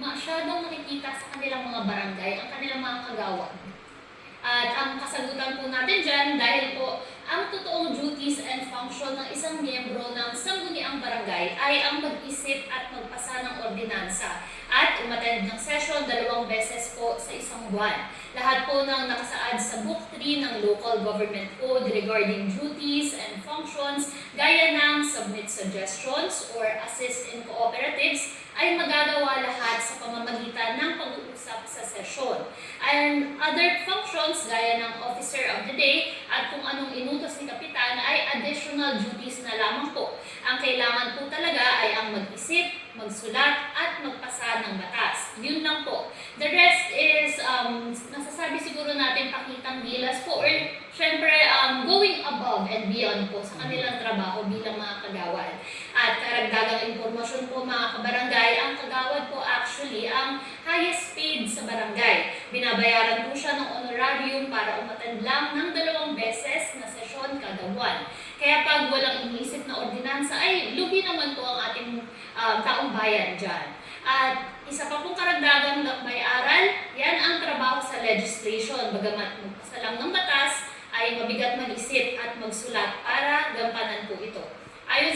masyadong nakikita sa kanilang mga barangay ang kanilang mga kagawad. At ang kasagutan po natin dyan, dahil po ang totoong duties and function ng isang miyembro ng sangguniang barangay ay ang mag-isip at magpasa ng ordinansa at umattend ng session 2 beses po sa isang buwan. Lahat po ng nakasaad sa Book 3 ng Local Government Code regarding duties and functions, gaya ng submit suggestions or assist in cooperatives, ay magagawa lahat sa pamamagitan ng pag-uusap sa sesyon. And other functions gaya ng officer of the day at kung anong inutos ni Kapitan ay additional duties na lamang po. Ang kailangan po talaga ay ang mag-isip, magsulat at magpasa ng batas. Yun lang po. The rest is, nasasabi siguro natin pakitang gilas po or syempre going above and beyond po sa kanilang trabaho bilang mga kagawad. At karagdagang impormasyon po mga kabarangay, ang kagawad po actually ang highest paid sa barangay. Binabayaran po siya ng honorarium para umattend lang ng 2 beses na sesyon kada buwan. Kaya pag walang iniisip na ordinansa ay lugi naman po ang ating taong bayan dyan. At isa pa pong karagdagang lakbay-aral, yan ang trabaho sa legislation. Bagamat magpasa lang ng batas, ay mabigat mag-isip at magsulat para gampanan po ito.